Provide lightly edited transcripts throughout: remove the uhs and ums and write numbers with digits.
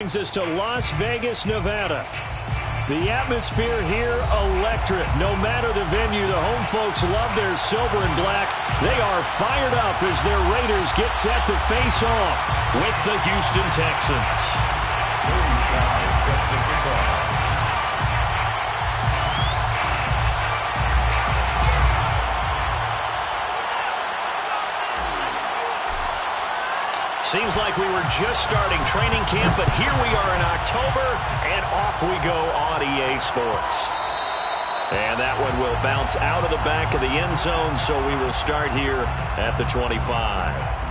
Brings us to Las Vegas, Nevada. The atmosphere here, electric. No matter the venue, the home folks love their silver and black. They are fired up as their Raiders get set to face off with the Houston Texans. Seems like we were just starting training camp, but here we are in October, and off we go on EA Sports. And that one will bounce out of the back of the end zone, so we will start here at the 25.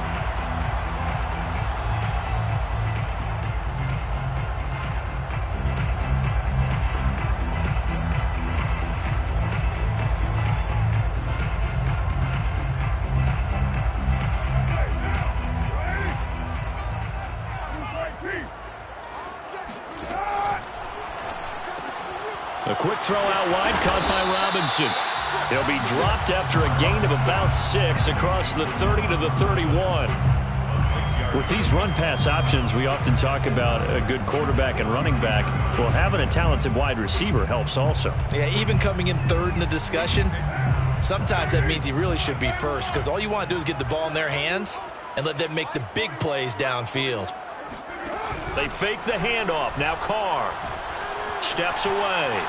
A quick throw out wide, caught by Robinson. He'll be dropped after a gain of about 6 across the 30 to the 31. With these run-pass options, we often talk about a good quarterback and running back. Well, having a talented wide receiver helps also. Yeah, even coming in third in the discussion, sometimes that means he really should be first, because all you want to do is get the ball in their hands and let them make the big plays downfield. They fake the handoff. Now Carr steps away.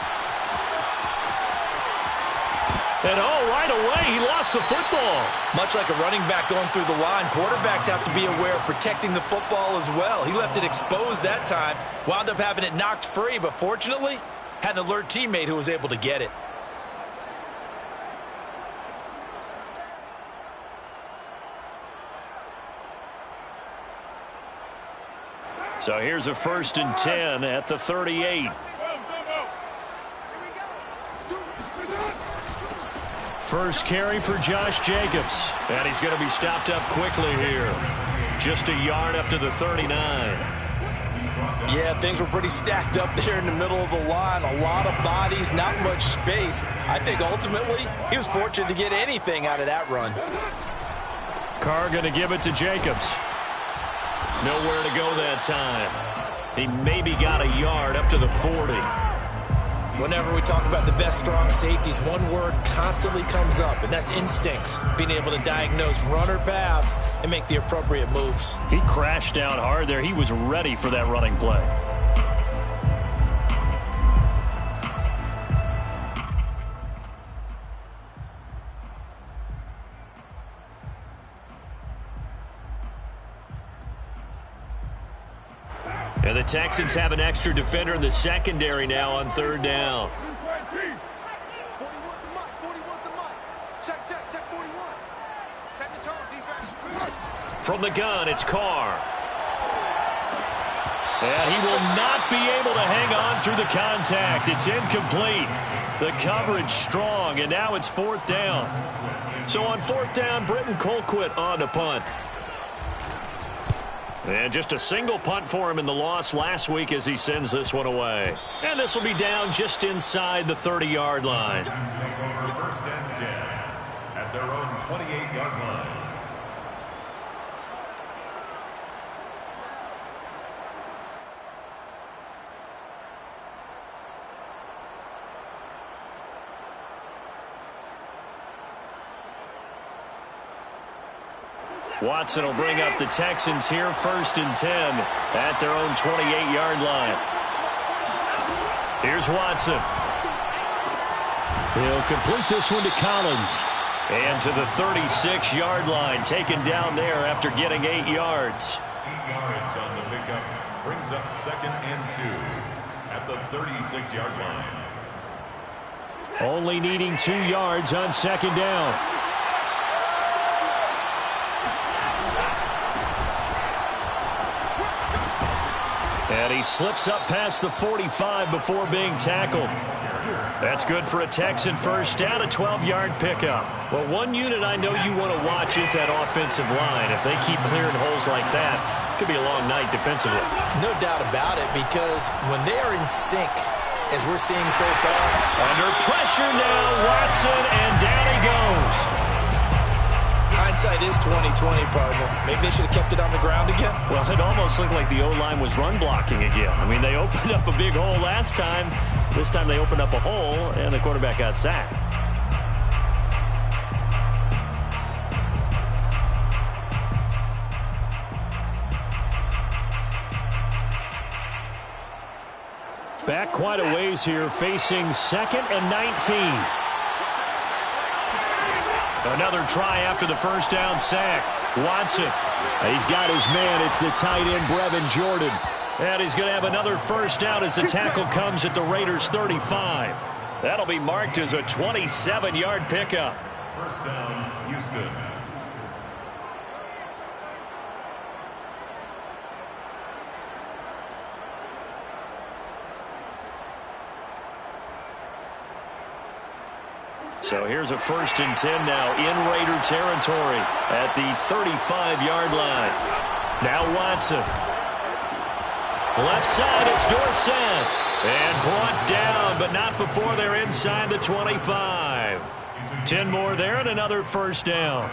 And right away, he lost the football. Much like a running back going through the line, quarterbacks have to be aware of protecting the football as well. He left it exposed that time, wound up having it knocked free, but fortunately, had an alert teammate who was able to get it. So here's a 1st and 10 at the 38. First carry for Josh Jacobs. And he's going to be stopped up quickly here. Just a yard up to the 39. Yeah, things were pretty stacked up there in the middle of the line. A lot of bodies, not much space. I think ultimately he was fortunate to get anything out of that run. Carr going to give it to Jacobs. Nowhere to go that time. He maybe got a yard up to the 40. Whenever we talk about the best strong safeties, one word constantly comes up, and that's instincts. Being able to diagnose run or pass and make the appropriate moves. He crashed down hard there. He was ready for that running play. And the Texans have an extra defender in the secondary now on 3rd down. From the gun, it's Carr. And he will not be able to hang on through the contact. It's incomplete. The coverage strong, and now it's 4th down. So on 4th down, Britton Colquitt on to punt. And just a single punt for him in the loss last week as he sends this one away. And this will be down just inside the 30-yard line. 1st and 10 at their own 28-yard line. Watson will bring up the Texans here, 1st and 10 at their own 28-yard line. Here's Watson. He'll complete this one to Collins. And to the 36-yard line, taken down there after getting 8 yards. 8 yards on the pickup brings up 2nd and 2 at the 36-yard line. Only needing 2 yards on 2nd down. And he slips up past the 45 before being tackled. That's good for a Texan 1st down, a 12-yard pickup. Well, one unit I know you want to watch is that offensive line. If they keep clearing holes like that, it could be a long night defensively. No doubt about it, because when they are in sync, as we're seeing so far. Under pressure now, Watson, and down he goes. Hindsight is 20/20, partner. Maybe they should have kept it on the ground again. Well, it almost looked like the O-line was run blocking again. I mean, they opened up a big hole last time. This time they opened up a hole, and the quarterback got sacked. Back quite a ways here, facing 2nd and 19. Another try after the first down sack. Watson. He's got his man. It's the tight end, Brevin Jordan. And he's going to have another first down as the tackle comes at the Raiders' 35. That'll be marked as a 27-yard pickup. First down, Houston. So here's a 1st and 10 now in Raider territory at the 35-yard line. Now Watson. Left side, it's Dorsett. And brought down, but not before they're inside the 25. 10 more there and another first down.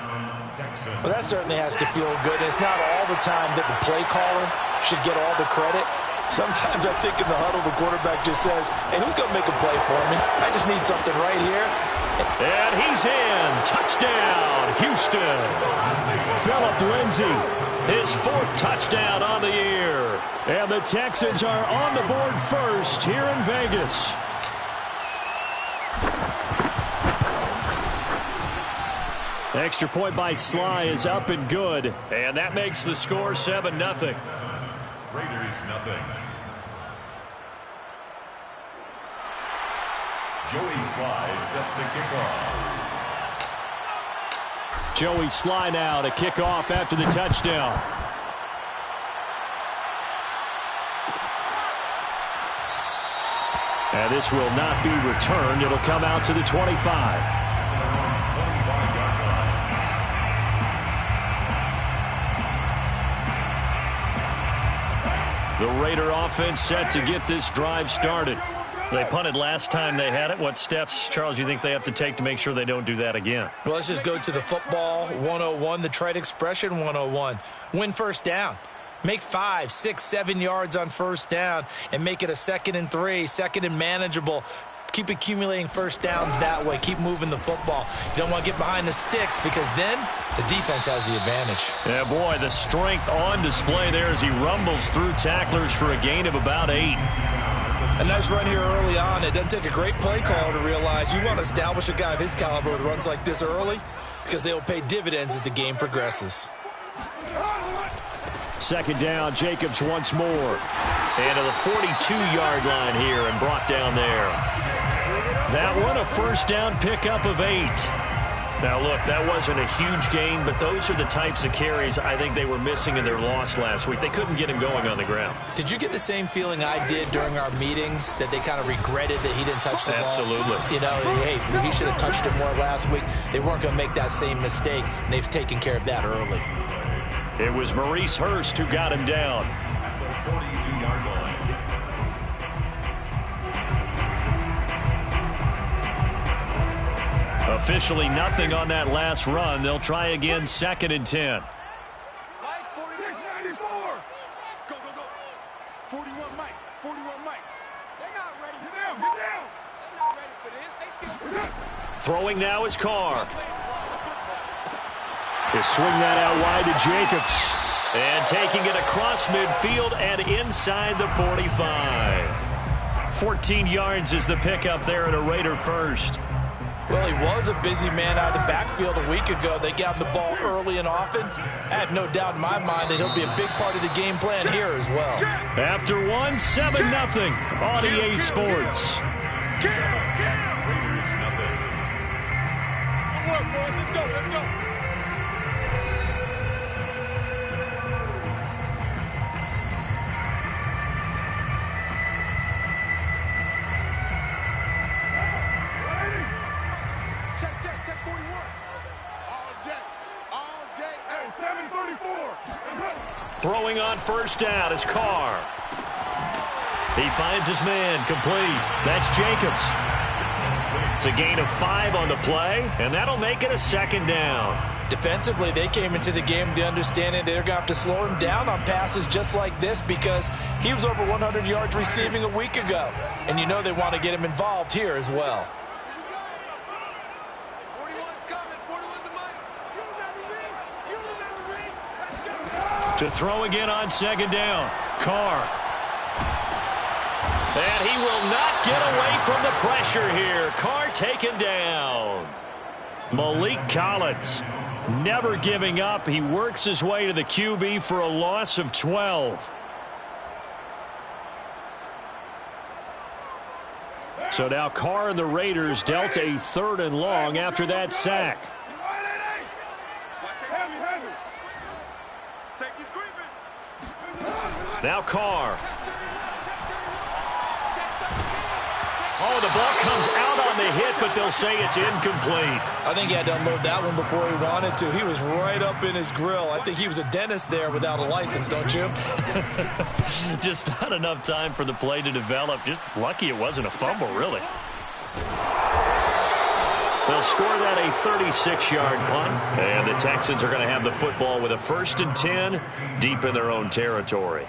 Well, that certainly has to feel good. It's not all the time that the play caller should get all the credit. Sometimes I think in the huddle, the quarterback just says, hey, who's going to make a play for me? I just need something right here. And he's in. Touchdown, Houston. Phillip Lindsay, his 4th touchdown on the year. And the Texans are on the board first here in Vegas. Extra point by Sly is up and good. And that makes the score 7-0. Raiders, nothing. Joey Sly set to kick off. Joey Sly now to kick off after the touchdown. And this will not be returned. It'll come out to the 25. 25-yard line. The Raider offense set to get this drive started. They punted last time they had it. What steps, Charles, you think they have to take to make sure they don't do that again? Well, let's just go to the football 101, the trite expression 101. Win first down. Make 5, 6, 7 yards on first down and make it a 2nd and 3, 2nd and manageable. Keep accumulating first downs that way. Keep moving the football. You don't want to get behind the sticks because then the defense has the advantage. Yeah, boy, the strength on display there as he rumbles through tacklers for a gain of about 8. A nice run here early on. It doesn't take a great play caller to realize you want to establish a guy of his caliber with runs like this early because they will pay dividends as the game progresses. 2nd down, Jacobs once more. And to the 42-yard line here and brought down there. That one, a first down pickup of 8. Now, look, that wasn't a huge gain, but those are the types of carries I think they were missing in their loss last week. They couldn't get him going on the ground. Did you get the same feeling I did during our meetings, that they kind of regretted that he didn't touch the ball? Absolutely. You know, hey, he should have touched it more last week. They weren't going to make that same mistake, and they've taken care of that early. It was Maurice Hurst who got him down. At the 42-yard line. Officially nothing on that last run. They'll try again, 2nd and 10. 46-94. Go, go, go. 41 Mike. 41 Mike. They're not ready. Get down, get down. They're not ready for this. They still. Throwing now is Carr. They swing that out wide to Jacobs. And taking it across midfield and inside the 45. 14 yards is the pickup there at a Raider first. Well, he was a busy man out of the backfield a week ago. They got him the ball early and often. I have no doubt in my mind that he'll be a big part of the game plan here as well. After 7-0 on EA Sports. Raiders, nothing. Good work, boys. Let's go, let's go. Check 41. All day. Hey, 734. Throwing on first down is Carr. He finds his man, complete. That's Jacobs. It's a gain of 5 on the play, and that'll make it a 2nd down. Defensively, they came into the game with the understanding they're going to have to slow him down on passes just like this because he was over 100 yards receiving a week ago. And you know they want to get him involved here as well. 41's coming. 41's the money. You remember me? You remember me? Let's go. To throw again on second down. Carr. And he will not get away from the pressure here. Carr taken down. Malik Collins never giving up. He works his way to the QB for a loss of 12. So now Carr and the Raiders dealt a 3rd and long after that sack. Now Carr. Oh, the ball comes out on the hit, but they'll say it's incomplete. I think he had to unload that one before he wanted to. He was right up in his grill. I think he was a dentist there without a license, don't you? Just not enough time for the play to develop. Just lucky it wasn't a fumble, really. They'll score that a 36-yard punt, and the Texans are going to have the football with a 1st and 10 deep in their own territory.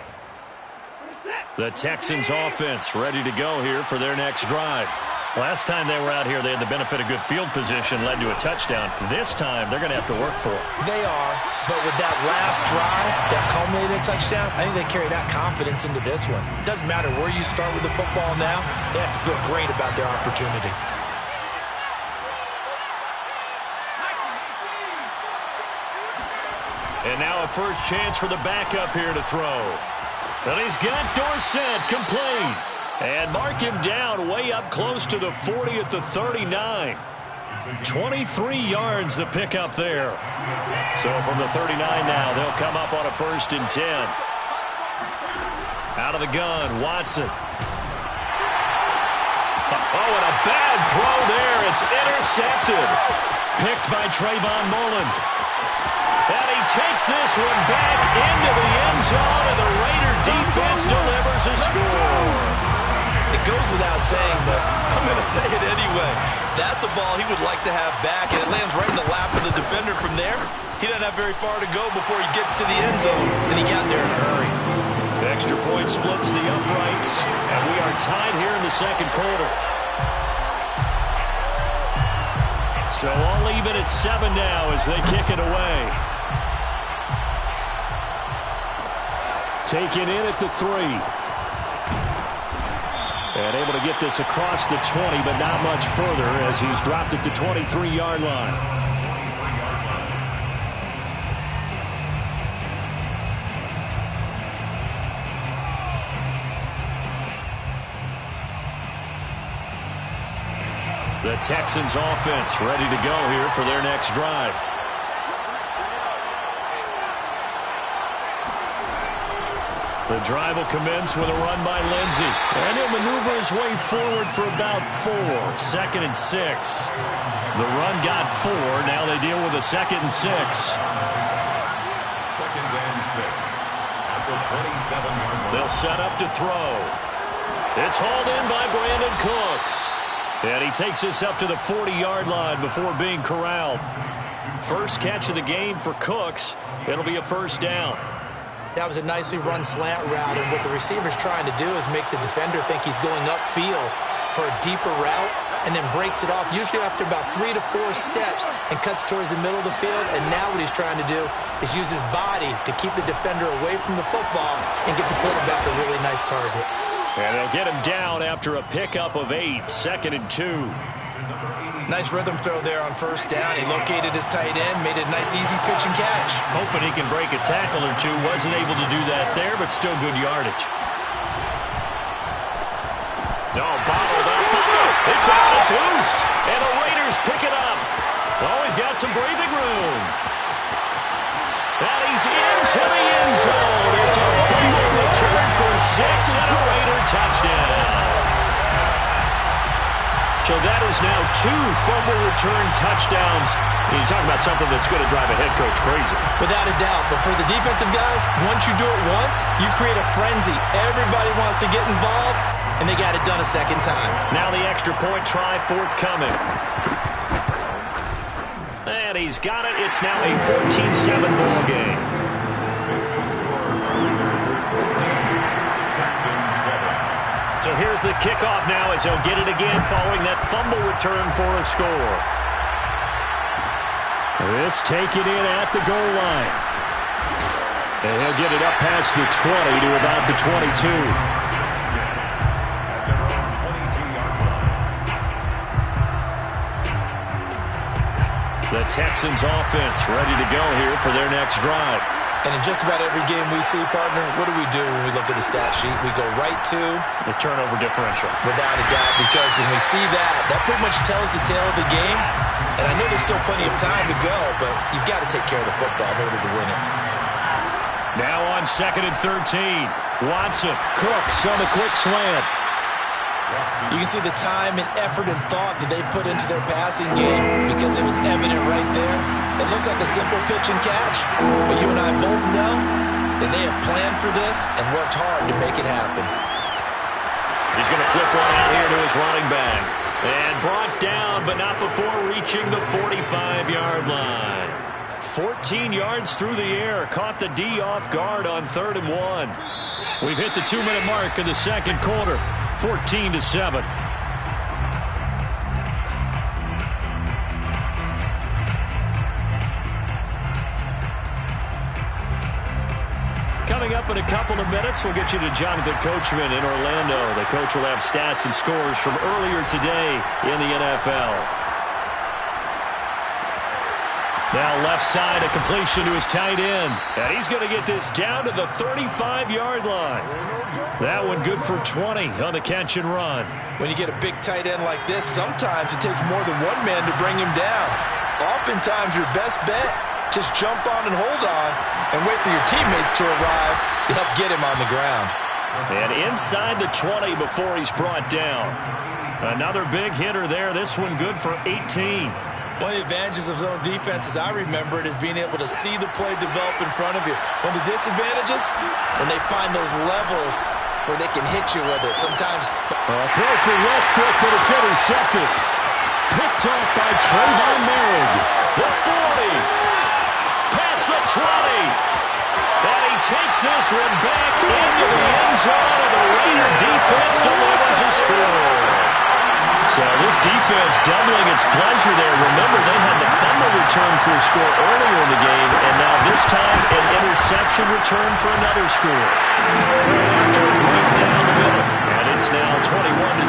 The Texans offense ready to go here for their next drive. Last time they were out here, they had the benefit of good field position, led to a touchdown. This time, they're going to have to work for it. They are, but with that last drive that culminated in a touchdown, I think they carry that confidence into this one. It doesn't matter where you start with the football now. They have to feel great about their opportunity. And now a first chance for the backup here to throw. And he's got Dorsett complete. And mark him down way up close to the 40 at the 39. 23 yards the pickup there. So from the 39 now, they'll come up on a 1st and 10. Out of the gun, Watson. Oh, and a bad throw there. It's intercepted. Picked by Trayvon Mullen. And he takes this one back into the end zone, and the Raider defense delivers a score. It goes without saying, but I'm going to say it anyway. That's a ball he would like to have back, and it lands right in the lap of the defender from there. He doesn't have very far to go before he gets to the end zone, and he got there in a hurry. The extra point splits the uprights, and we are tied here in the second quarter. So all even at 7 now as they kick it away. Taken in at the 3. And able to get this across the 20, but not much further as he's dropped it to 23-yard line. The Texans offense ready to go here for their next drive. The drive will commence with a run by Lindsey. And he'll maneuver his way forward for about 4. 2nd and 6. The run got 4. Now they deal with a 2nd and 6. 2nd and 6. At the 27-yard line. They'll set up to throw. It's hauled in by Brandon Cooks. And he takes this up to the 40-yard line before being corralled. First catch of the game for Cooks. It'll be a 1st down. That was a nicely run slant route, and what the receiver's trying to do is make the defender think he's going upfield for a deeper route and then breaks it off, usually after about 3 to 4 steps, and cuts towards the middle of the field. And now what he's trying to do is use his body to keep the defender away from the football and get the quarterback a really nice target. And they'll get him down after a pickup of 8, 2nd and 2. Nice rhythm throw there on 1st down. He located his tight end, made a nice easy pitch and catch. Hoping he can break a tackle or two. Wasn't able to do that there, but still good yardage. No, bottled up. It's out. It's loose. And the Raiders pick it up. Oh, he's got some breathing room. And he's into the end zone. It's a fumble return for 6 and a Raider touchdown. So that is now 2 fumble return touchdowns. You talk about something that's going to drive a head coach crazy. Without a doubt. But for the defensive guys, once you do it once, you create a frenzy. Everybody wants to get involved, and they got it done a 2nd time. Now the extra point try forthcoming. And and he's got it. It's now a 14-7 ball game. So here's the kickoff now as he'll get it again following that fumble return for a score. This taken in at the goal line. And he'll get it up past the 20 to about the 22. The Texans offense ready to go here for their next drive. And in just about every game we see, partner, what do we do when we look at the stat sheet? We go right to the turnover differential. Without a doubt, because when we see that pretty much tells the tale of the game. And I know there's still plenty of time to go, but you've got to take care of the football in order to win it. Now on 2nd and 13. Watson, Cooks on the quick slant. You can see the time and effort and thought that they put into their passing game because it was evident right there. It looks like a simple pitch and catch, but you and I both know that they have planned for this and worked hard to make it happen. He's going to flip one out here to his running back. And brought down, but not before reaching the 45-yard line. 14 yards through the air. Caught the D off guard on 3rd and 1. We've hit the 2-minute mark in the second quarter. 14-7. Coming up in a couple of minutes, we'll get you to Jonathan Coachman in Orlando. The coach will have stats and scores from earlier today in the NFL. Now left side, a completion to his tight end. And he's going to get this down to the 35-yard line. That one good for 20 on the catch and run. When you get a big tight end like this, sometimes it takes more than one man to bring him down. Oftentimes your best bet, just jump on and hold on and wait for your teammates to arrive to help get him on the ground. And inside the 20 before he's brought down. Another big hitter there. This one good for 18. One of the advantages of zone defense, as I remember it, is being able to see the play develop in front of you. One of the disadvantages, when they find those levels where they can hit you with it. Sometimes throw for Westbrook, but it's intercepted. Picked off by Trayvon Merrick. The 40. Past the 20. And he takes this one back into the end zone, and the Raider defense delivers a score. So this defense doubling its pleasure there. Remember, they had the fumble return for a score earlier in the game, and now this time an interception return for another score. After right down the middle, and it's now 21-7.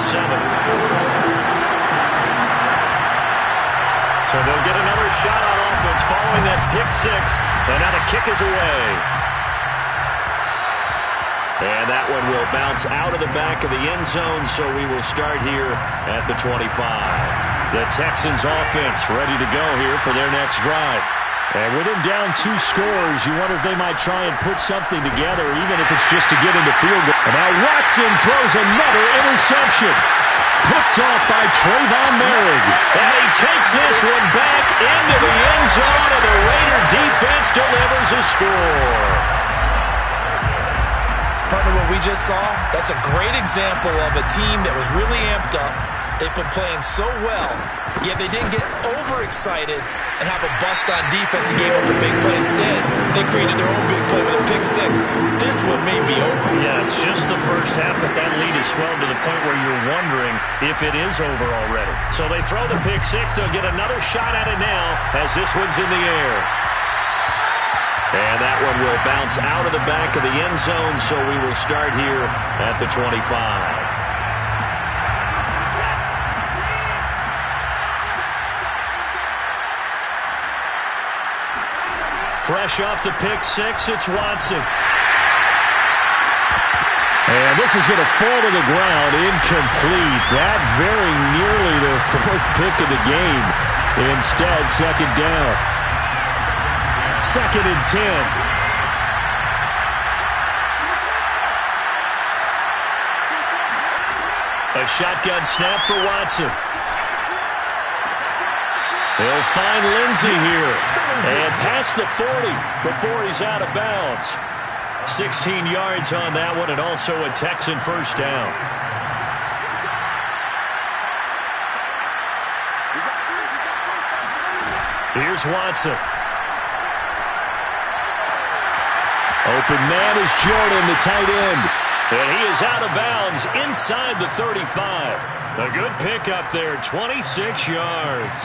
So they'll get another shot on offense following that pick six, and now the kick is away. And that one will bounce out of the back of the end zone, so we will start here at the 25. The Texans offense ready to go here for their next drive. And with him down 2 scores, you wonder if they might try and put something together, even if it's just to get into field goal. And now Watson throws another interception. Picked off by Trayvon Merrick. And he takes this one back into the end zone, and the Raider defense delivers a score. Partner, what we just saw, that's a great example of a team that was really amped up. They've been playing so well, yet they didn't get overexcited and have a bust on defense and gave up a big play. Instead, they created their own big play with a pick six. This one may be over. Yeah, it's just the first half, but that lead is swelled to the point where you're wondering if it is over already. So they throw the pick six. They'll get another shot at it now as this one's in the air. And that one will bounce out of the back of the end zone, so we will start here at the 25. Fresh off the pick six, it's Watson. And this is going to fall to the ground, incomplete. That very nearly their 4th pick of the game. Instead, second down. 2nd and 10. A shotgun snap for Watson. They'll find Lindsey here. And past the 40 before he's out of bounds. 16 yards on that one, and also a Texan first down. Here's Watson. Open man is Jordan, the tight end. And he is out of bounds inside the 35. A good pickup there, 26 yards.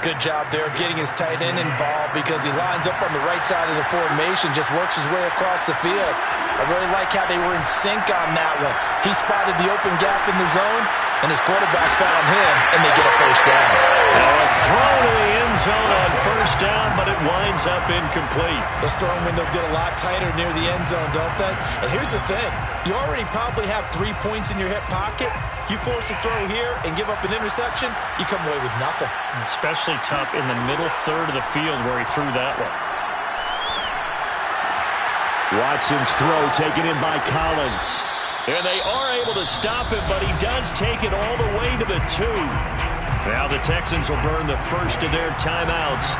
Good job there of getting his tight end involved because he lines up on the right side of the formation, just works his way across the field. I really like how they were in sync on that one. He spotted the open gap in the zone, and his quarterback found him, and they get a first down. Now a throw to the end zone on first down, but it winds up incomplete. Those throwing windows get a lot tighter near the end zone, don't they? And here's the thing. You already probably have 3 points in your hip pocket. You force a throw here and give up an interception, you come away with nothing. Especially tough in the middle third of the field where he threw that one. Watson's throw taken in by Collins. And they are able to stop him, but he does take it all the way to the 2. Now the Texans will burn the first of their timeouts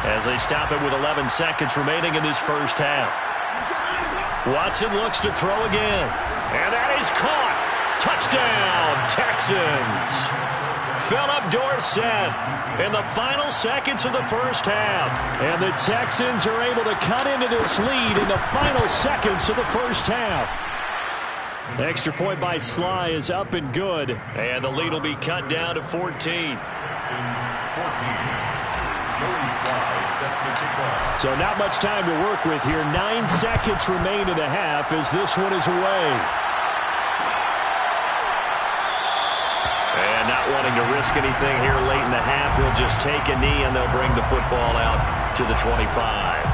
as they stop it with 11 seconds remaining in this first half. Watson looks to throw again. And that is caught. Touchdown, Texans. Philip Dorsett in the final seconds of the first half. And the Texans are able to cut into this lead in the final seconds of the first half. The extra point by Sly is up and good. And the lead will be cut down to 14. Texans 14. Joey Sly set to kick off. So not much time to work with here. 9 seconds remain in the half as this one is away. And not wanting to risk anything here late in the half, he'll just take a knee and they'll bring the football out to the 25.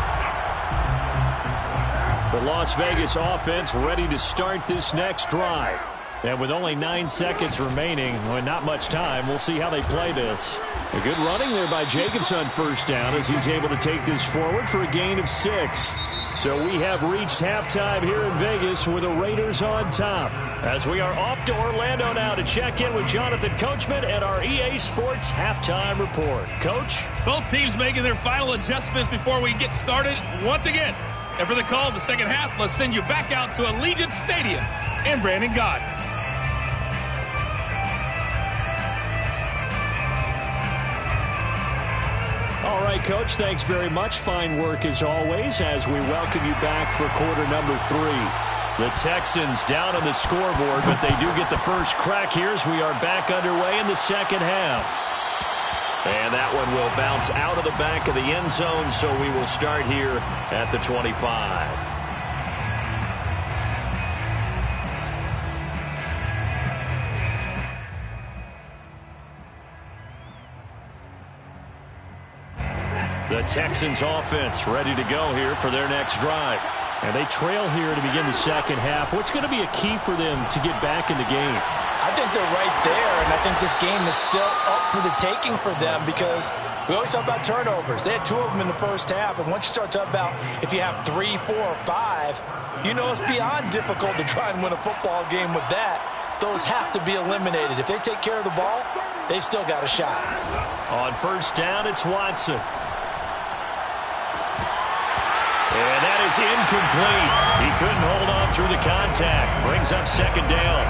The Las Vegas offense ready to start this next drive. And with only 9 seconds remaining, well, not much time, we'll see how they play this. A good running there by Jacobs on first down as he's able to take this forward for a gain of 6. So we have reached halftime here in Vegas with the Raiders on top. As we are off to Orlando now to check in with Jonathan Coachman and our EA Sports halftime report. Coach? Both teams making their final adjustments before we get started once again. And for the call of the second half, let's send you back out to Allegiant Stadium in Brandon God. All right, Coach, thanks very much. Fine work as always as we welcome you back for quarter number 3. The Texans down on the scoreboard, but they do get the first crack here as we are back underway in the second half. And that one will bounce out of the back of the end zone, so we will start here at the 25. The Texans offense ready to go here for their next drive. And they trail here to begin the second half. What's going to be a key for them to get back in the game? I think they're right there, and I think this game is still up for the taking for them because we always talk about turnovers. They had 2 of them in the first half, and once you start talking about if you have 3, 4, or 5, you know it's beyond difficult to try and win a football game with that. Those have to be eliminated. If they take care of the ball, they've still got a shot. On first down, it's Watson. And that is incomplete. He couldn't hold on through the contact. Brings up second down.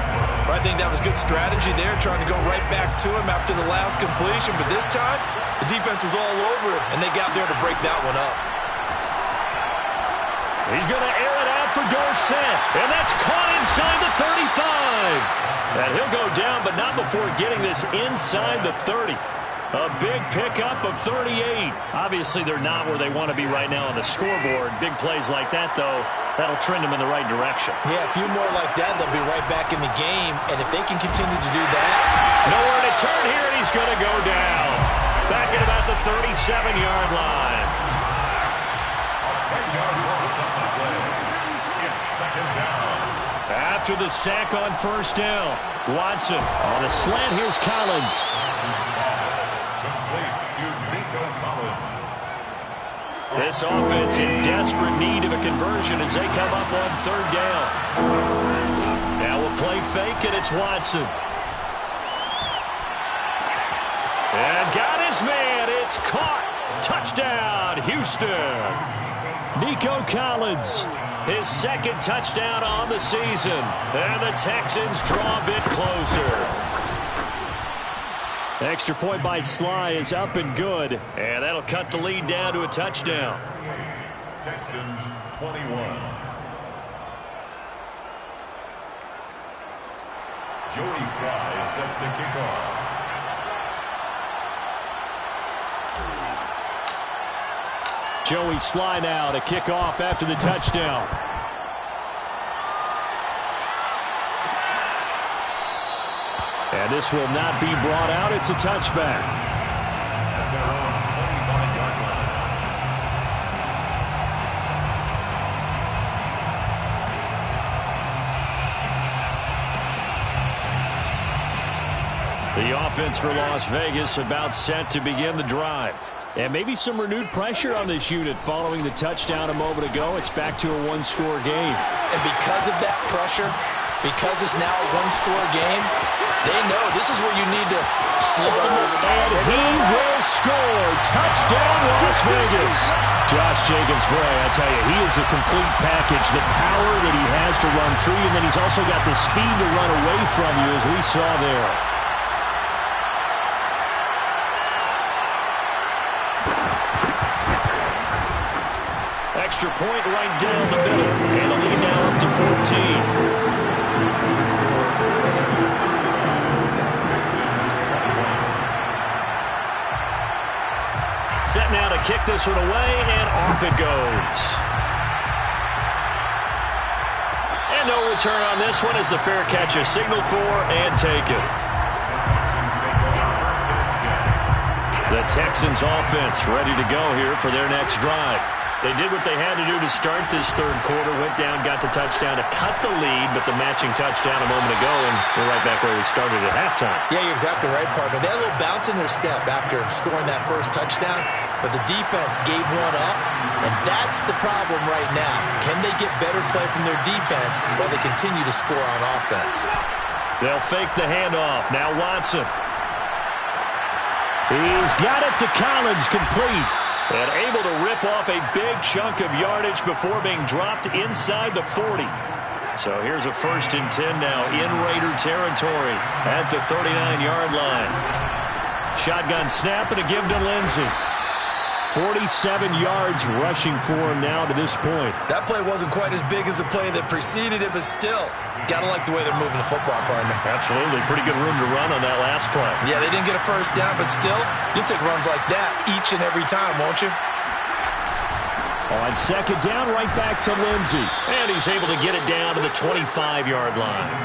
I think that was good strategy there, trying to go right back to him after the last completion. But this time, the defense was all over him, and they got there to break that one up. He's going to air it out for Dorsett. And that's caught inside the 35. And he'll go down, but not before getting this inside the 30. A big pickup of 38. Obviously, they're not where they want to be right now on the scoreboard. Big plays like that, though, that'll trend them in the right direction. Yeah, a few more like that, they'll be right back in the game. And if they can continue to do that. Nowhere to turn here, and he's going to go down. Back at about the 37-yard line. A 10-yard loss on the play. It's second down. After the sack on first down, Watson on a slant. Here's Collins. This offense in desperate need of a conversion as they come up on third down. Now we'll play fake, and it's Watson. And got his man. It's caught. Touchdown, Houston. Nico Collins, his second touchdown on the season. And the Texans draw a bit closer. Extra point by Sly is up and good. And that'll cut the lead down to a touchdown. Texans 21. Joey Sly is set to kick off. Joey Sly now to kick off after the touchdown. And this will not be brought out. It's a touchback. At their own 25-yard line. The offense for Las Vegas about set to begin the drive. And maybe some renewed pressure on this unit following the touchdown a moment ago. It's back to a one-score game. And because of that pressure, because it's now a one-score game, they know this is where you need to slow them up. And he will score. Touchdown, Las Vegas. Josh Jacobs-Bray, I tell you, he is a complete package. The power that he has to run free, and then he's also got the speed to run away from you, as we saw there. Extra point right down the middle. And the lead now up to 14. Set now to kick this one away, and off it goes. And no return on this one as the fair catch is signaled for and taken. The Texans offense ready to go here for their next drive. They did what they had to do to start this third quarter, went down, got the touchdown to cut the lead, but the matching touchdown a moment ago, and we're right back where we started at halftime. Yeah, you're exactly right, partner. They had a little bounce in their step after scoring that first touchdown, but the defense gave one up, and that's the problem right now. Can they get better play from their defense while they continue to score on offense? They'll fake the handoff. Now Watson. He's got it to Collins, complete. And able to rip off a big chunk of yardage before being dropped inside the 40. So here's a 1st and 10 now in Raider territory at the 39-yard line. Shotgun snap and a give to Lindsey. 47 yards rushing for him now to this point. That play wasn't quite as big as the play that preceded it, but still, gotta like the way they're moving the football, partner. Absolutely. Pretty good room to run on that last play. Yeah, they didn't get a first down, but still, you'll take runs like that each and every time, won't you? On second down, right back to Lindsey. And he's able to get it down to the 25-yard line.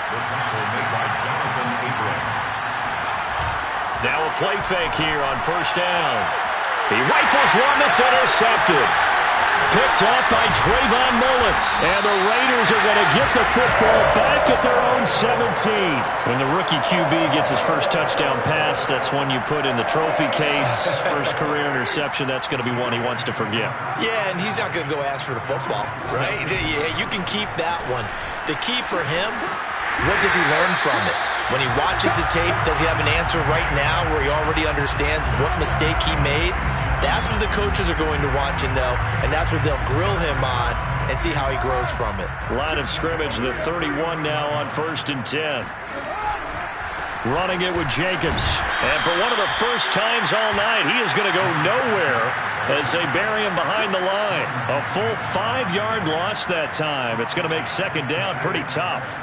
The tackle made by Jonathan Abram. Now a play fake here on first down. He rifles one that's intercepted. Picked up by Trayvon Mullen. And the Raiders are going to get the football back at their own 17. When the rookie QB gets his first touchdown pass, that's one you put in the trophy case. First career interception, that's going to be one he wants to forget. Yeah, and he's not going to go ask for the football, right? Yeah, you can keep that one. The key for him, what does he learn from it? When he watches the tape, does he have an answer right now where he already understands what mistake he made? That's what the coaches are going to want to know, and that's what they'll grill him on and see how he grows from it. Line of scrimmage, the 31 now on 1st and 10. Running it with Jacobs. And for one of the first times all night, he is going to go nowhere as they bury him behind the line. A full 5-yard loss that time. It's going to make second down pretty tough.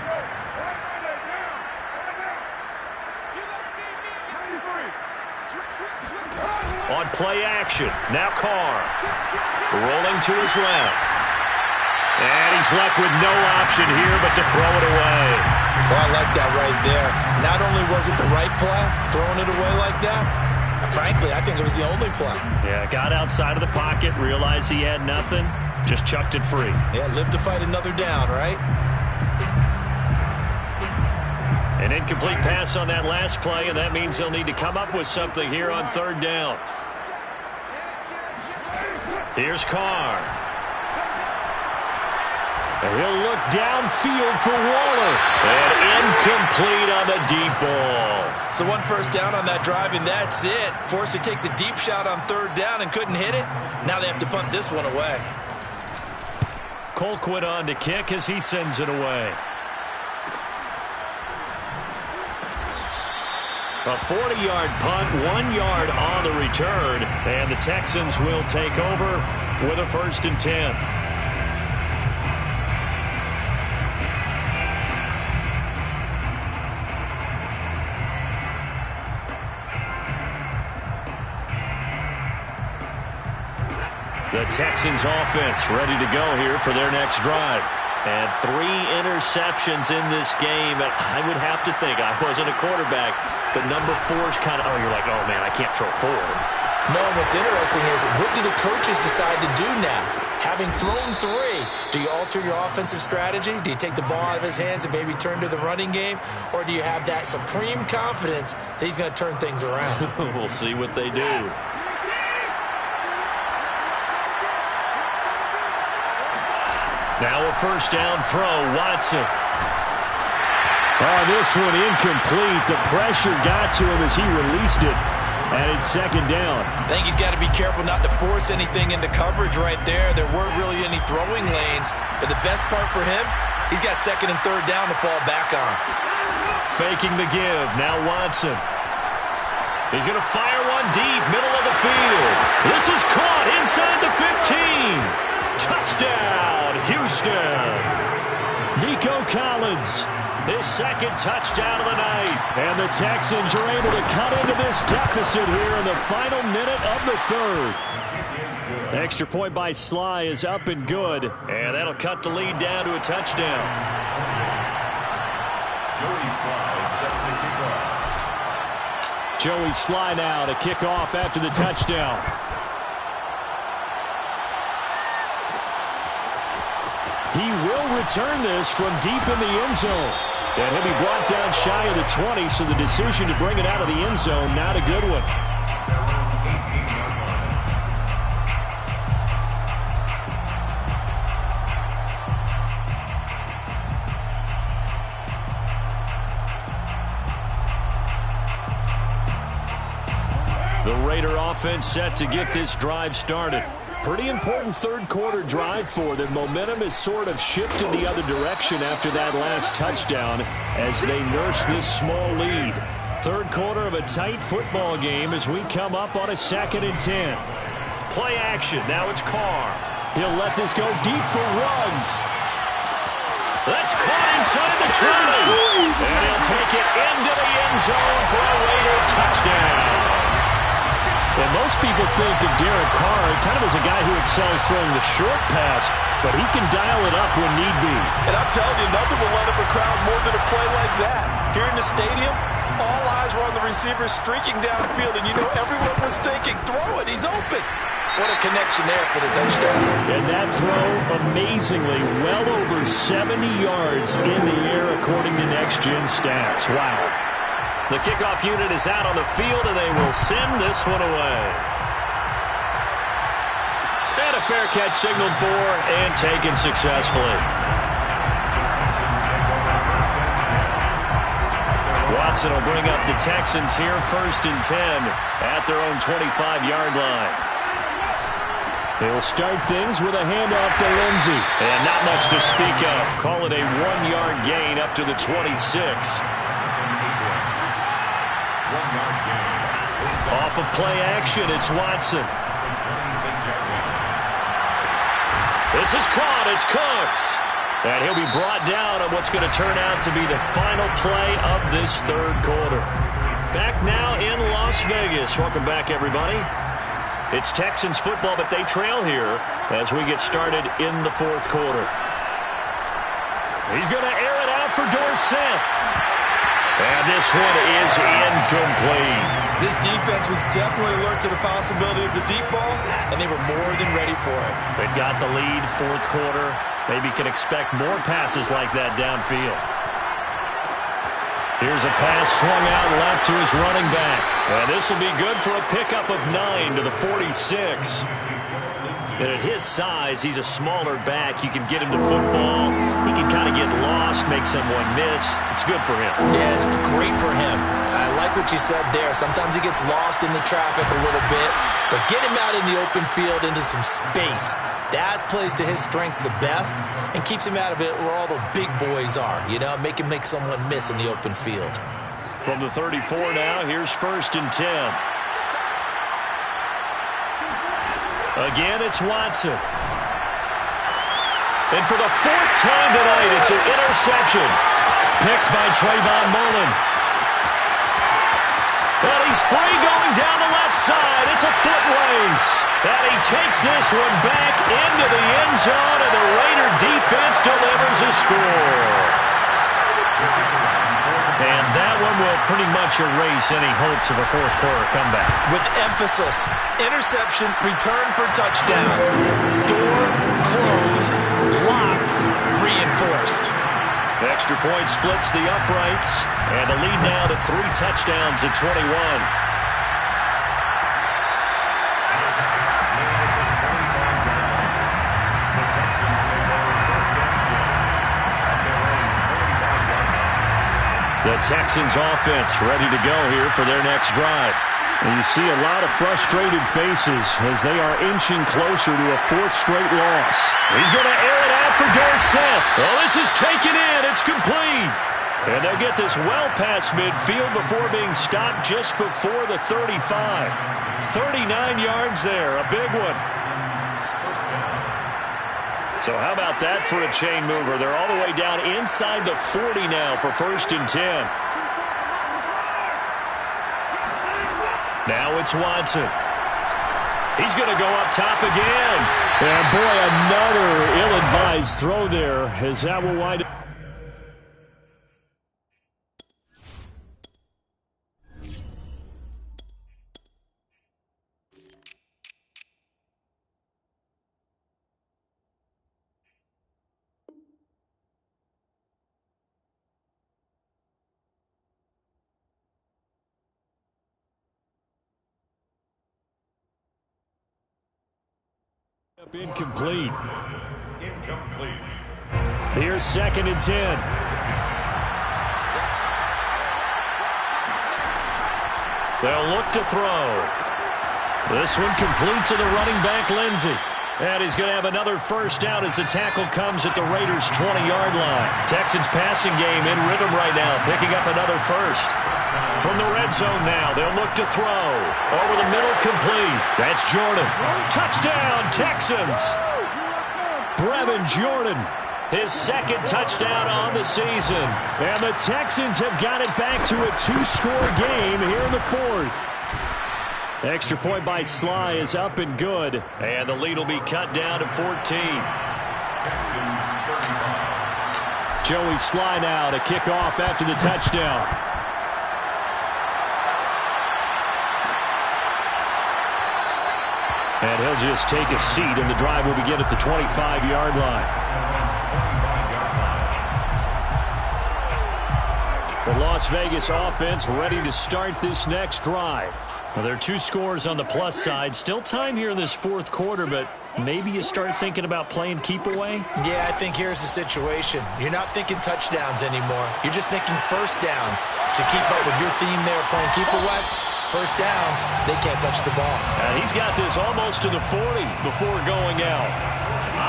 On play action, now Carr. Rolling to his left. And he's left with no option here but to throw it away. Well, I like that right there. Not only was it the right play, throwing it away like that, frankly, I think it was the only play. Yeah, got outside of the pocket, realized he had nothing, just chucked it free. Yeah, live to fight another down, right? An incomplete pass on that last play, and that means they'll need to come up with something here on third down. Here's Carr. And he'll look downfield for Waller. And incomplete on the deep ball. So one first down on that drive, and that's it. Forced to take the deep shot on third down and couldn't hit it. Now they have to punt this one away. Colquitt on to kick as he sends it away. A 40-yard punt, 1 yard on the return, and the Texans will take over with a 1st and 10. The Texans offense ready to go here for their next drive. And 3 interceptions in this game. And I would have to think, I wasn't a quarterback, but number 4 is kind of, you're like, oh, man, I can't throw 4. No, what's interesting is, what do the coaches decide to do now? Having thrown 3, do you alter your offensive strategy? Do you take the ball out of his hands and maybe turn to the running game? Or do you have that supreme confidence that he's going to turn things around? We'll see what they do. Now a 1st down throw, Watson. Oh, this one incomplete. The pressure got to him as he released it. And it's 2nd down. I think he's got to be careful not to force anything into coverage right there. There weren't really any throwing lanes. But the best part for him, he's got 2nd and 3rd down to fall back on. Faking the give. Now Watson. He's going to fire one deep, middle of the field. This is caught inside the 15. Touchdown, Houston. Nico Collins, his 2nd touchdown of the night. And the Texans are able to cut into this deficit here in the final minute of the 3rd. Extra point by Sly is up and good. And that'll cut the lead down to a touchdown. Joey Sly set to kick off. Joey Sly now to kick off after the touchdown. He will return this from deep in the end zone. And he'll be brought down shy of the 20, so the decision to bring it out of the end zone, not a good one. The Raider offense set to get this drive started. Pretty important 3rd quarter drive for them. Momentum has sort of shifted the other direction after that last touchdown as they nurse this small lead. 3rd quarter of a tight football game as we come up on a 2nd and 10. Play action. Now it's Carr. He'll let this go deep for Ruggs. That's caught inside the 20. And he'll take it into the end zone for a Raider touchdown. And most people think of Derek Carr kind of as a guy who excels throwing the short pass, but he can dial it up when need be. And I'm telling you, nothing will let up a crowd more than a play like that. Here in the stadium, all eyes were on the receiver streaking downfield, and you know everyone was thinking, throw it, he's open. What a connection there for the touchdown. And that throw, amazingly, well over 70 yards in the air according to Next Gen Stats. Wow. The kickoff unit is out on the field, and they will send this one away. And a fair catch signaled for and taken successfully. Watson will bring up the Texans here, 1st and 10 at their own 25-yard line. They'll start things with a handoff to Lindsey. And not much to speak of. Call it a 1-yard gain up to the 26. Off of play action, it's Watson. This is caught, it's Cooks. And he'll be brought down on what's going to turn out to be the final play of this 3rd quarter. Back now in Las Vegas. Welcome back, everybody. It's Texans football, but they trail here as we get started in the 4th quarter. He's going to air it out for Dorsett. And this one is incomplete. This defense was definitely alert to the possibility of the deep ball, and they were more than ready for it. They've got the lead, 4th quarter. Maybe can expect more passes like that downfield. Here's a pass swung out left to his running back. And this will be good for a pickup of 9 to the 46. And at his size, he's a smaller back. You can get him to football. He can kind of get lost, make someone miss. It's good for him. Yeah, it's great for him. I like what you said there. Sometimes he gets lost in the traffic a little bit, but get him out in the open field into some space. That plays to his strengths the best and keeps him out of it where all the big boys are, you know, make him make someone miss in the open field. From the 34 now, here's 1st and 10. Again, it's Watson. And for the 4th time tonight, it's an interception. Picked by Trayvon Mullen. And he's free going down the left side. It's a foot race. And he takes this one back into the end zone, and the Raider defense delivers a score. And that one will pretty much erase any hopes of a fourth quarter comeback. With emphasis, interception, return for touchdown. Door closed, locked, reinforced. Extra point splits the uprights, and the lead now to 3 touchdowns at 21. The Texans offense ready to go here for their next drive. And you see a lot of frustrated faces as they are inching closer to a 4th straight loss. He's going to air it out for Dorsett. Well, this is taken in. It's complete. And they'll get this well past midfield before being stopped just before the 35. 39 yards there. A big one. So how about that for a chain mover? They're all the way down inside the 40 now for 1st and 10. Now it's Watson. He's going to go up top again. And boy, another ill-advised throw there as that will wind up. Incomplete. Here's 2nd and 10. They'll look to throw. This one complete to the running back, Lindsey. And he's going to have another first down as the tackle comes at the Raiders' 20-yard line. Texans passing game in rhythm right now, picking up another first. From the red zone now, they'll look to throw. Over the middle, complete. That's Jordan. Touchdown, Texans. Brevin Jordan, his 2nd touchdown on the season. And the Texans have got it back to a 2-score game here in the 4th. Extra point by Sly is up and good. And the lead will be cut down to 14. Joey Sly now to kick off after the touchdown. And he'll just take a seat, and the drive will begin at the 25-yard line. The Las Vegas offense ready to start this next drive. Well, there are 2 scores on the plus side. Still time here in this 4th quarter, but maybe you start thinking about playing keep away? Yeah, I think here's the situation. You're not thinking touchdowns anymore. You're just thinking first downs. To keep up with your theme there, playing keep away, first downs, they can't touch the ball. And he's got this almost to the 40 before going out.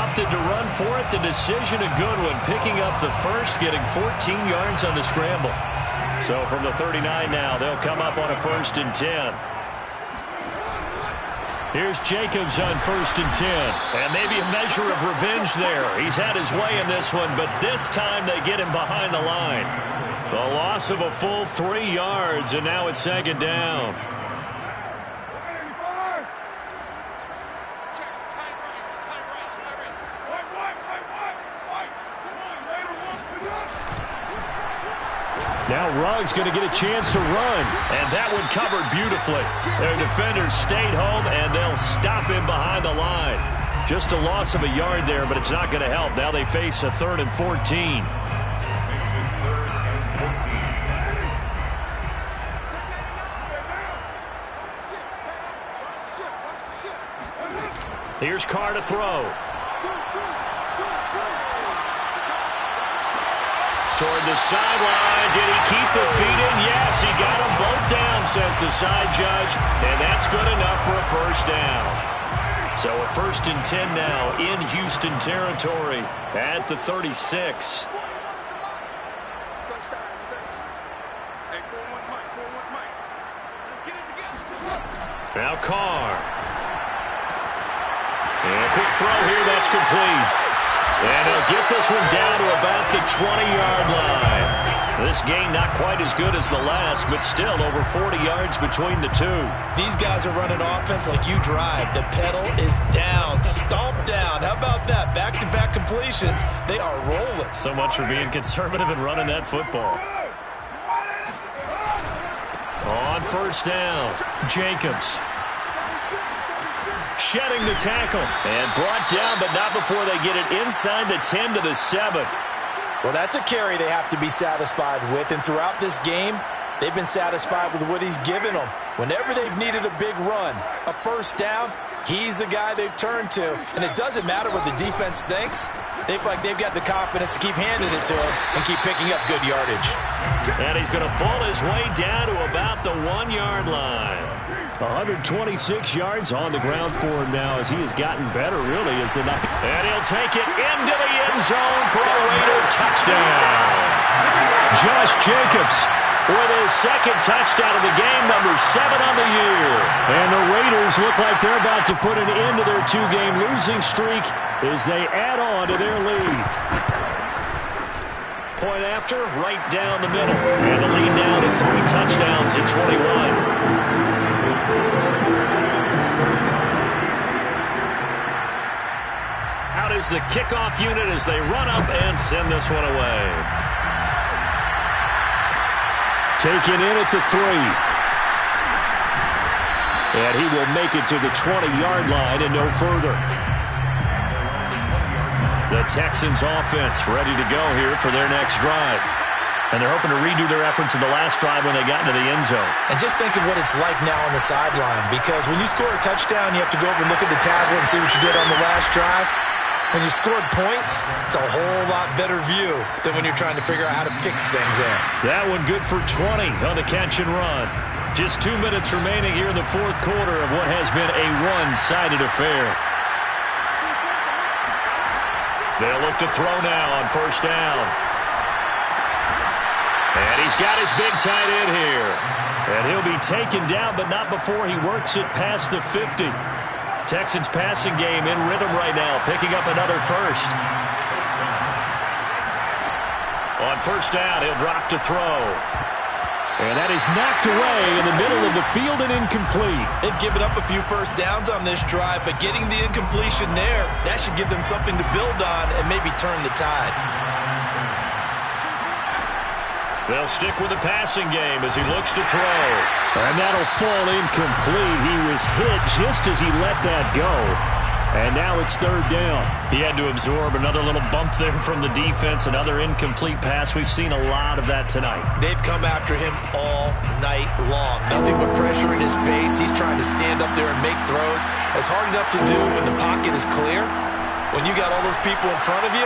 Opted to run for it. The decision a good one. Picking up the first, getting 14 yards on the scramble. So from the 39 now, they'll come up on a 1st and 10. Here's Jacobs on 1st and 10. And maybe a measure of revenge there. He's had his way in this one, but this time they get him behind the line. The loss of a full 3 yards, and now it's 2nd down. Now Ruggs going to get a chance to run, and that one covered beautifully. Their defenders stayed home, and they'll stop him behind the line. Just a loss of a yard there, but it's not going to help. Now they face a 3rd and 14. Here's Carr to throw. Toward the sideline. Did he keep the feet in? Yes, he got them both down, says the side judge. And that's good enough for a first down. So a 1st and 10 now in Houston territory at the 36. Hey, 4-1 Mike. 4-1 Mike. Let's get it together. Now Carr. And quick throw here. That's complete. And he'll get this one down to about the 20-yard line. This game not quite as good as the last, but still over 40 yards between the two. These guys are running offense like you drive. The pedal is down, stomped down. How about that? Back-to-back completions. They are rolling. So much for being conservative and running that football. On first down, Jacobs. Shedding the tackle. And brought down, but not before they get it inside the 10 to the 7. Well, that's a carry they have to be satisfied with. And throughout this game, they've been satisfied with what he's given them. Whenever they've needed a big run, a first down, he's the guy they've turned to. And it doesn't matter what the defense thinks. They feel like they've got the confidence to keep handing it to him and keep picking up good yardage. And he's going to pull his way down to about the 1-yard line. 126 yards on the ground for him now as he has gotten better, really, as the night. And he'll take it into the end zone for a Raider touchdown. Josh Jacobs with his second touchdown of the game, number 7 on the year. And the Raiders look like they're about to put an end to their 2-game losing streak as they add on to their lead. Point after, right down the middle. And the lead now to 3 touchdowns at 21. Out is the kickoff unit as they run up and send this one away. Taken in at the 3. And he will make it to the 20-yard line and no further. The Texans offense ready to go here for their next drive. And they're hoping to redo their efforts in the last drive when they got into the end zone. And just think of what it's like now on the sideline, because when you score a touchdown, you have to go over and look at the tablet and see what you did on the last drive. When you scored points, it's a whole lot better view than when you're trying to figure out how to fix things there. That one good for 20 on the catch and run. Just 2 minutes remaining here in the fourth quarter of what has been a one-sided affair. They'll look to throw now on first down. And he's got his big tight end here. And he'll be taken down, but not before he works it past the 50. Texans passing game in rhythm right now, picking up another first. On first down, he'll drop to throw. And that is knocked away in the middle of the field and incomplete. They've given up a few first downs on this drive, but getting the incompletion there, that should give them something to build on and maybe turn the tide. They'll stick with the passing game as he looks to throw. And that'll fall incomplete. He was hit just as he let that go. And now it's third down. He had to absorb another little bump there from the defense, another incomplete pass. We've seen a lot of that tonight. They've come after him all night long. Nothing but pressure in his face. He's trying to stand up there and make throws. It's hard enough to do when the pocket is clear. When you got all those people in front of you,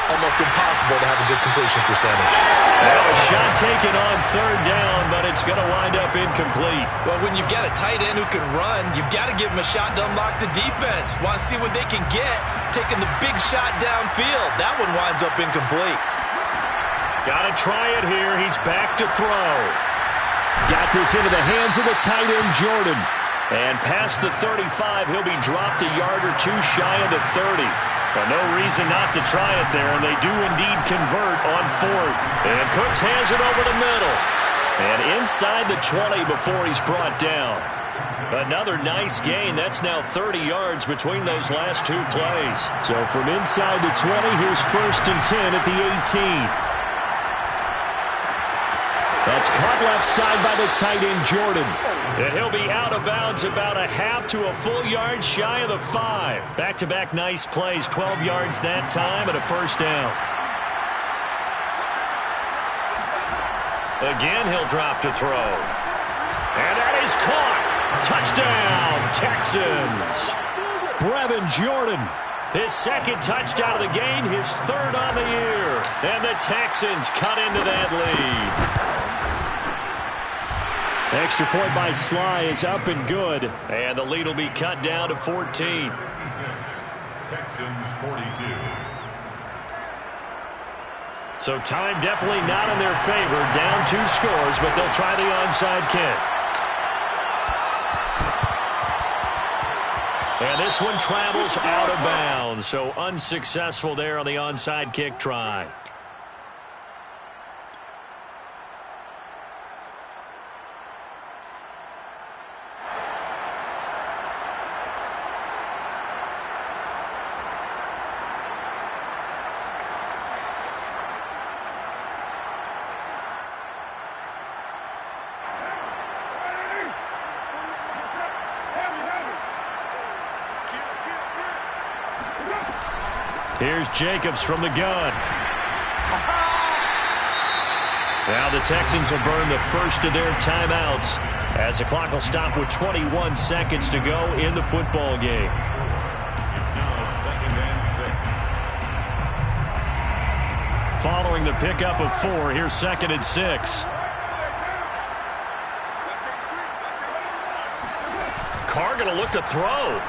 almost impossible to have a good completion percentage. Well, a shot taken on third down, but it's going to wind up incomplete. Well, when you've got a tight end who can run, you've got to give him a shot to unlock the defense. Want to see what they can get, taking the big shot downfield. That one winds up incomplete. Got to try it here. He's back to throw. Got this into the hands of the tight end, Jordan. And past the 35, he'll be dropped a yard or two shy of the 30. Well, no reason not to try it there, and they do indeed convert on fourth. And Cooks has it over the middle. And inside the 20 before he's brought down. Another nice gain. That's now 30 yards between those last two plays. So from inside the 20, here's first and 10 at the 18. That's caught left side by the tight end, Jordan. And he'll be out of bounds about a half to a full yard shy of the 5. Back-to-back nice plays, 12 yards that time and a first down. Again, he'll drop to throw. And that is caught. Touchdown, Texans. Brevin Jordan. His second touchdown of the game, his third on the year. And the Texans cut into that lead. Extra point by Sly is up and good. And the lead will be cut down to 14. Texans 42. So time definitely not in their favor. Down 2 scores, but they'll try the onside kick. And this one travels out of bounds. So unsuccessful there on the onside kick try. Here's Jacobs from the gun. Now the Texans will burn the first of their timeouts as the clock will stop with 21 seconds to go in the football game. It's now 2nd and 6. Following the pickup of 4, here's 2nd and 6. Carr going to look to throw.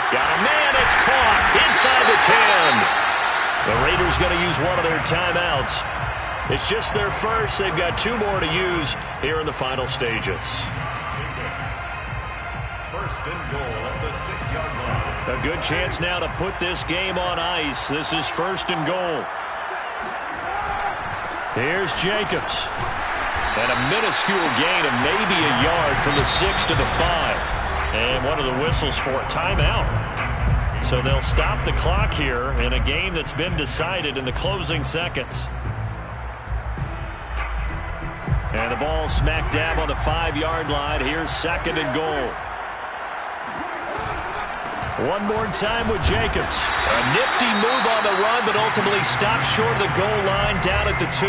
Got a man, it's caught inside the 10. The Raiders going to use one of their timeouts. It's just their first. They've got 2 more to use here in the final stages. First and goal at the 6-yard line. A good chance now to put this game on ice. This is 1st and goal. Here's Jacobs. And a minuscule gain of maybe a yard from the 6 to the 5. And one of the whistles for a timeout. So they'll stop the clock here in a game that's been decided in the closing seconds. And the ball smack dab on the 5-yard line. Here's 2nd and goal. One more time with Jacobs. A nifty move on the run, but ultimately stops short of the goal line down at the 2.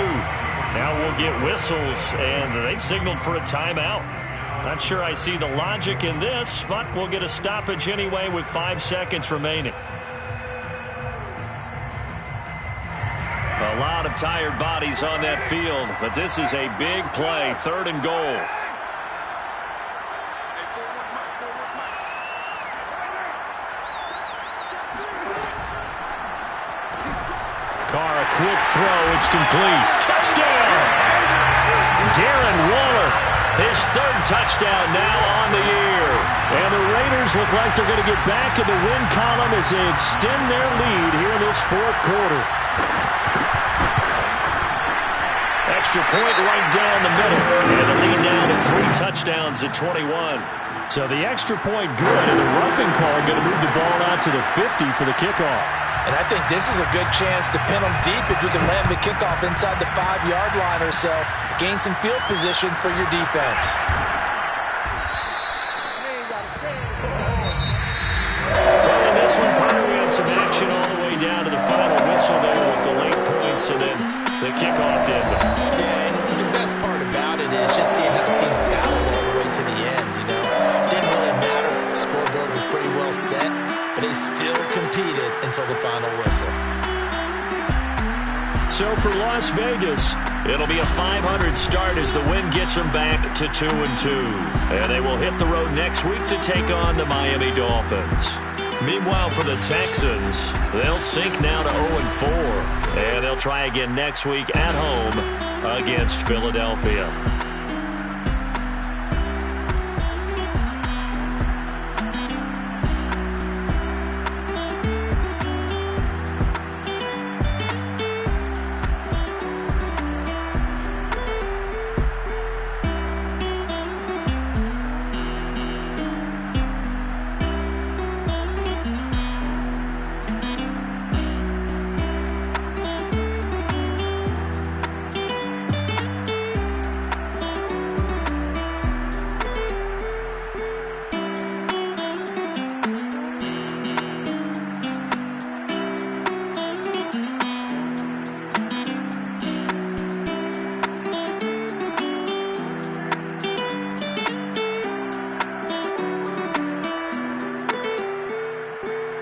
Now we'll get whistles, and they've signaled for a timeout. Not sure I see the logic in this, but we'll get a stoppage anyway with 5 seconds remaining. A lot of tired bodies on that field, but this is a big play, 3rd and goal. Carr, a quick throw, it's complete. Touchdown! Darren Waller. His 3rd touchdown now on the year. And the Raiders look like they're going to get back in the win column as they extend their lead here in this 4th quarter. Extra point right down the middle. And the lead now to 3 touchdowns at 21. So the extra point good, and the roughing call going to move the ball out to the 50 for the kickoff. And I think this is a good chance to pin them deep if you can land the kickoff inside the 5-yard line or so. Gain some field position for your defense. And this one, Potter, we had some action all the way down to the final whistle there with the late points and then the kickoff did. Yeah, and the best part about it is just seeing how teams battled all the way to the end, you know. Didn't really matter. The scoreboard was pretty well set. They still competed until the final whistle. So for Las Vegas, it'll be a 500 start as the win gets them back to 2-2. And they will hit the road next week to take on the Miami Dolphins. Meanwhile, for the Texans, they'll sink now to 0-4. And they'll try again next week at home against Philadelphia.